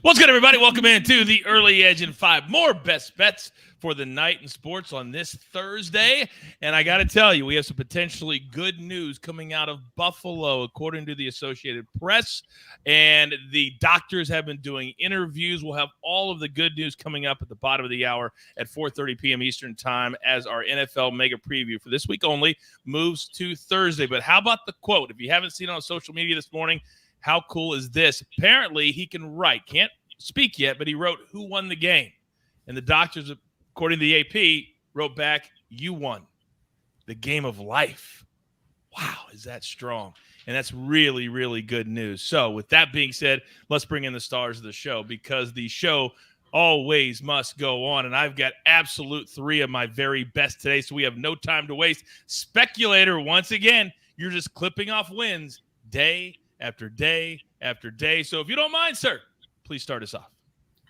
What's good, everybody? Welcome into the Early Edge and 5 more best bets for the night in sports on this Thursday. And I got to tell you, we have some potentially good news coming out of Buffalo, according to the Associated Press. And the doctors have been doing interviews. We'll have all of the good news coming up at the bottom of the hour at 4:30 p.m. Eastern time as our NFL mega preview for this week only moves to Thursday. But how about the quote? If you haven't seen it on social media this morning, how cool is this? Apparently, he can write. Can't speak yet, but he wrote, "Who won the game?" And the doctors, according to the AP, wrote back, "You won the game of life." Wow, is that strong? And that's really, really good news. So with that being said, let's bring in the stars of the show, because the show always must go on. And I've got absolute 3 of my very best today, so we have no time to waste. Speculator, once again, you're just clipping off wins day after day after day. So if you don't mind, sir, please start us off.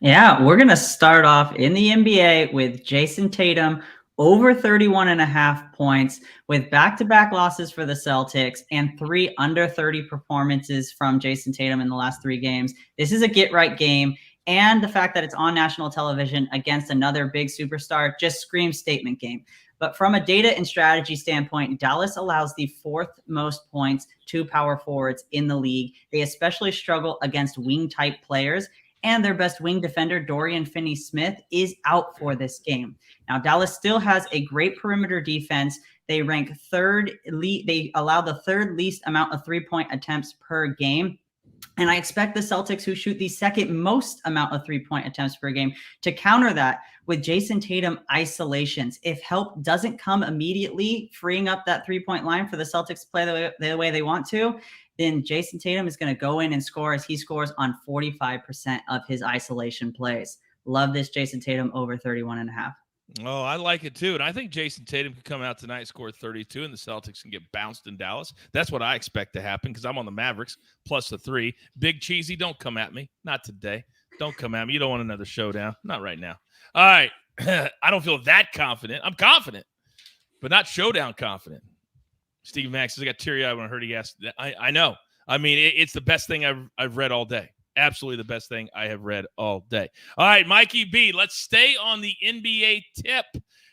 Yeah, we're going to start off in the NBA with Jason Tatum over 31.5 points with back-to-back losses for the Celtics and 3 under 30 performances from Jason Tatum in the last 3 games. This is a get-right game, and the fact that it's on national television against another big superstar just screams statement game. But from a data and strategy standpoint, Dallas allows the 4th most points to power forwards in the league. They especially struggle against wing-type players, and their best wing defender, Dorian Finney-Smith, is out for this game. Now, Dallas still has a great perimeter defense. They rank third. They allow the 3rd least amount of 3-point attempts per game. And I expect the Celtics, who shoot the 2nd most amount of 3-point attempts per game, to counter that with Jason Tatum isolations. If help doesn't come immediately, freeing up that 3-point line for the Celtics to play the way they want to, then Jason Tatum is going to go in and score, as he scores on 45% of his isolation plays. Love this Jason Tatum over 31.5. Oh, I like it too. And I think Jason Tatum can come out tonight, score 32, and the Celtics can get bounced in Dallas. That's what I expect to happen, because I'm on the Mavericks plus the 3. Big Cheesy, don't come at me. Not today. Don't come at me. You don't want another showdown. Not right now. All right. I don't feel that confident. I'm confident, but not showdown confident. Steve Max says, I got teary-eyed when I heard he asked that. I know. I mean, it's the best thing I've read all day. Absolutely the best thing I have read all day. All right, Mikey B, let's stay on the NBA tip,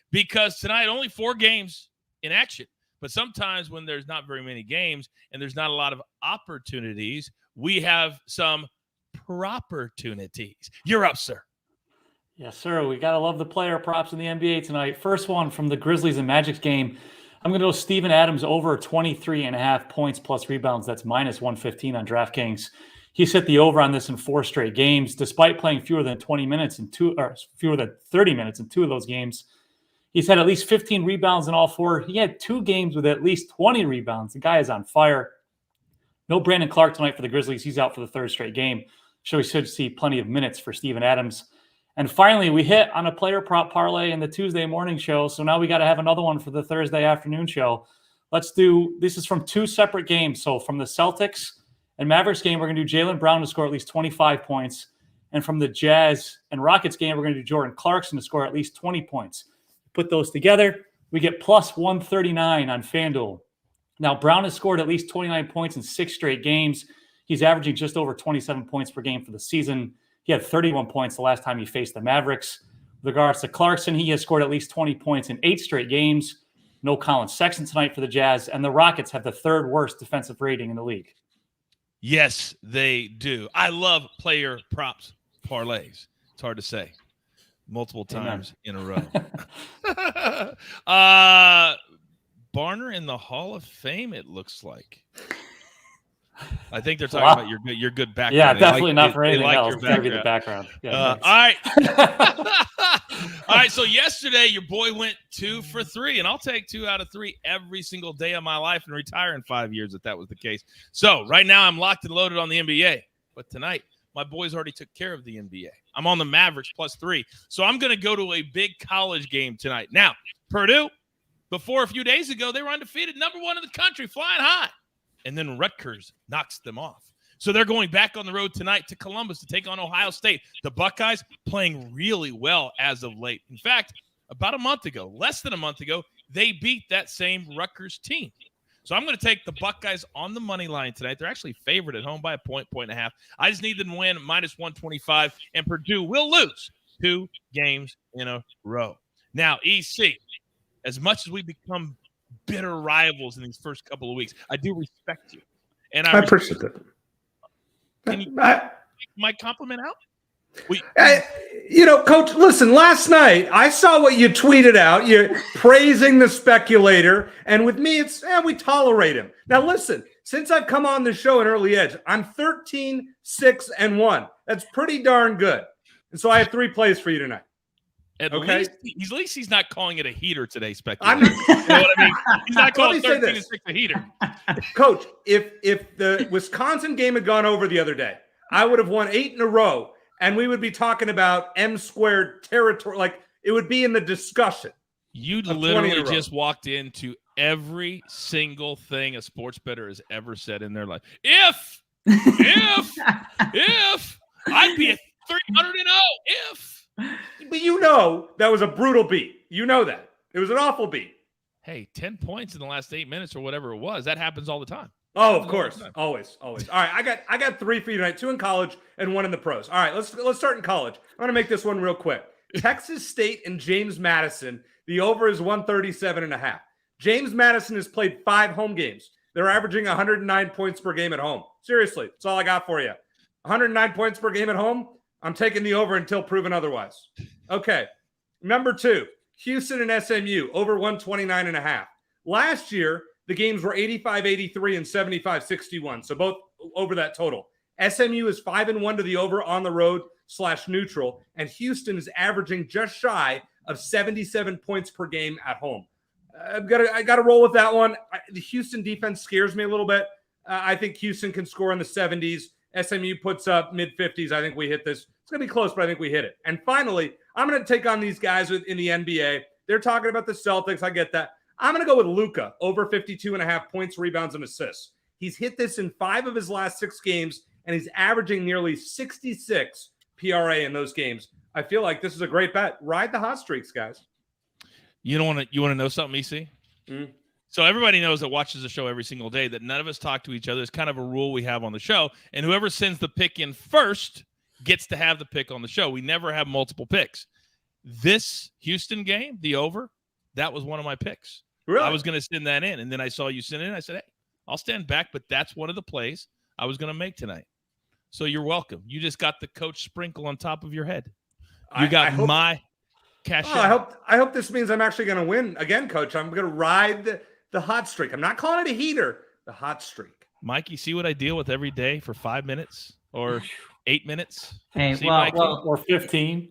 because tonight only 4 games in action. But sometimes when there's not very many games and there's not a lot of opportunities, we have some propertunities. You're up, sir. Yes, sir. We got to love the player props in the NBA tonight. First one from the Grizzlies and Magic's game. I'm going to go Steven Adams over 23.5 points plus rebounds. That's minus 115 on DraftKings. He's hit the over on this in 4 straight games, despite playing fewer than 30 minutes in 2 of those games. He's had at least 15 rebounds in all 4. He had 2 games with at least 20 rebounds. The guy is on fire. No Brandon Clark tonight for the Grizzlies. He's out for the 3rd straight game. So we should see plenty of minutes for Steven Adams. And finally, we hit on a player prop parlay in the Tuesday morning show. So now we got to have another one for the Thursday afternoon show. This is from 2 separate games. So from the Celtics and Mavericks game, we're going to do Jaylen Brown to score at least 25 points. And from the Jazz and Rockets game, we're going to do Jordan Clarkson to score at least 20 points. Put those together, we get plus 139 on FanDuel. Now, Brown has scored at least 29 points in 6 straight games. He's averaging just over 27 points per game for the season. He had 31 points the last time he faced the Mavericks. With regards to Clarkson, he has scored at least 20 points in 8 straight games. No Colin Sexton tonight for the Jazz. And the Rockets have the 3rd worst defensive rating in the league. Yes, they do. I love player props parlays. It's hard to say multiple times in a row. Barner in the Hall of Fame, it looks like. I think they're talking about your good background. Yeah, definitely not for anything else. It's got to be the background. Yeah, all right. All right, so yesterday your boy went 2 for 3, and I'll take 2 out of 3 every single day of my life and retire in 5 years if that was the case. So right now I'm locked and loaded on the NBA, but tonight my boys already took care of the NBA. I'm on the Mavericks plus 3, so I'm going to go to a big college game tonight. Now, Purdue, before a few days ago, they were undefeated, number 1 in the country, flying high. And then Rutgers knocks them off. So they're going back on the road tonight to Columbus to take on Ohio State. The Buckeyes playing really well as of late. In fact, about a month ago, less than a month ago, they beat that same Rutgers team. So I'm going to take the Buckeyes on the money line tonight. They're actually favored at home by a point and a half. I just need them to win minus 125, and Purdue will lose 2 games in a row. Now, EC, as much as we become bitter rivals in these first couple of weeks, I do respect you. And I appreciate that. Can you take my compliment out? Coach, listen, last night I saw what you tweeted out. You're praising the speculator. And with me, it's we tolerate him. Now, listen, since I've come on the show in Early Edge, I'm 13-6-1. That's pretty darn good. And so I have 3 plays for you tonight. At least he's not calling it a heater today, speculator. You know what I mean? He's not calling 13-6 a heater. Coach, if the Wisconsin game had gone over the other day, I would have won 8 in a row. And we would be talking about M-squared territory. Like, it would be in the discussion. You literally just walked into every single thing a sports bettor has ever said in their life. If I'd be at 300-0, if. But that was a brutal beat. You know that. It was an awful beat. Hey, 10 points in the last 8 minutes or whatever it was. That happens all the time. Oh, of course. Always. All right, I got 3 for you tonight, 2 in college and 1 in the pros. All right, let's start in college. I'm going to make this one real quick. Texas State and James Madison, the over is 137.5. James Madison has played 5 home games. They're averaging 109 points per game at home. Seriously, that's all I got for you. 109 points per game at home. I'm taking the over until proven otherwise. Okay, number 2, Houston and SMU, over 129.5. Last year, the games were 85-83 and 75-61, so both over that total. SMU is 5-1 to the over on the road /neutral, and Houston is averaging just shy of 77 points per game at home. I got to roll with that one. The Houston defense scares me a little bit. I think Houston can score in the 70s. SMU puts up mid-50s. I think we hit this. It's going to be close, but I think we hit it. And finally, I'm going to take on these guys in the NBA. They're talking about the Celtics. I get that. I'm going to go with Luka, over 52.5 points, rebounds, and assists. He's hit this in 5 of his last 6 games, and he's averaging nearly 66 PRA in those games. I feel like this is a great bet. Ride the hot streaks, guys. You want to know something, EC? Mm. So everybody knows that watches the show every single day that none of us talk to each other. It's kind of a rule we have on the show, and whoever sends the pick in first gets to have the pick on the show. We never have multiple picks. This Houston game, the over, that was one of my picks. Really? I was going to send that in, and then I saw you send it in. I said, hey, I'll stand back, but that's one of the plays I was going to make tonight. So you're welcome. You just got the coach sprinkle on top of your head. You got my cash out. I hope this means I'm actually going to win again, Coach. I'm going to ride the hot streak. I'm not calling it a heater, the hot streak. Mike, you see what I deal with every day for 5 minutes or 8 minutes? Hey, see, or 15.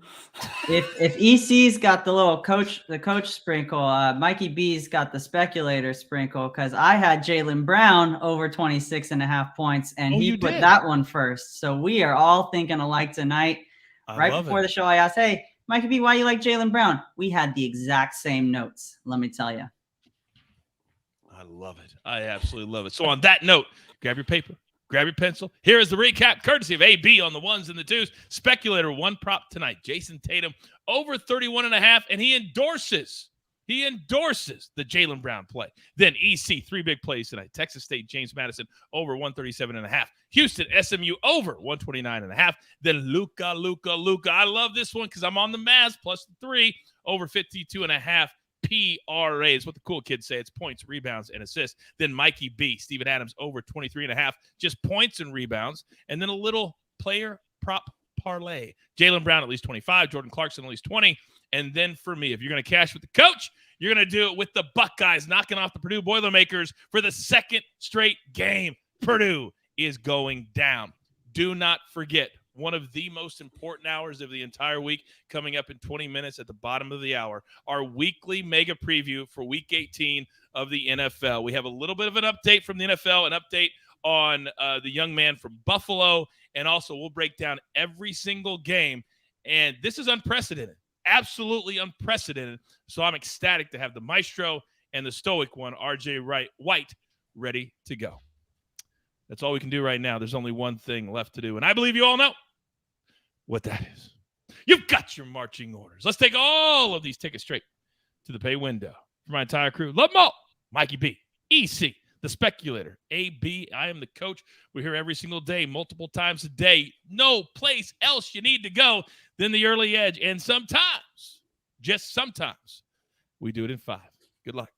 If EC's got the coach sprinkle, Mikey B's got the speculator sprinkle, because I had Jaylen Brown over 26.5 points, and he put that one first. So we are all thinking alike tonight. Right before the show, I asked, hey, Mikey B, why you like Jaylen Brown? We had the exact same notes, let me tell you. I love it. I absolutely love it. So on that note, grab your paper, grab your pencil. Here is the recap, courtesy of AB on the 1s and the 2s. Speculator, 1 prop tonight. Jason Tatum over 31.5, and he endorses the Jaylen Brown play. Then EC, 3 big plays tonight. Texas State, James Madison over 137.5. Houston, SMU over 129.5. Then Luka. I love this one because I'm on the Mavs plus 3 over 52.5. PRA is what the cool kids say. It's points, rebounds, and assists. Then Mikey B, Steven Adams over 23.5, just points and rebounds. And then a little player prop parlay. Jaylen Brown at least 25, Jordan Clarkson at least 20. And then for me, if you're going to cash with the coach, you're going to do it with the Buckeyes knocking off the Purdue Boilermakers for the 2nd straight game. Purdue is going down. Do not forget, one of the most important hours of the entire week coming up in 20 minutes at the bottom of the hour, our weekly mega preview for Week 18 of the NFL. We have a little bit of an update from the NFL, an update on the young man from Buffalo, and also we'll break down every single game. And this is unprecedented, absolutely unprecedented. So I'm ecstatic to have the maestro and the stoic one, RJ White, ready to go. That's all we can do right now. There's only one thing left to do, and I believe you all know what that is. You've got your marching orders. Let's take all of these tickets straight to the pay window. For my entire crew, love them all. Mikey B, EC, the speculator, AB. I am the coach. We're here every single day, multiple times a day. No place else you need to go than the early edge. And sometimes, just sometimes, we do it in 5. Good luck.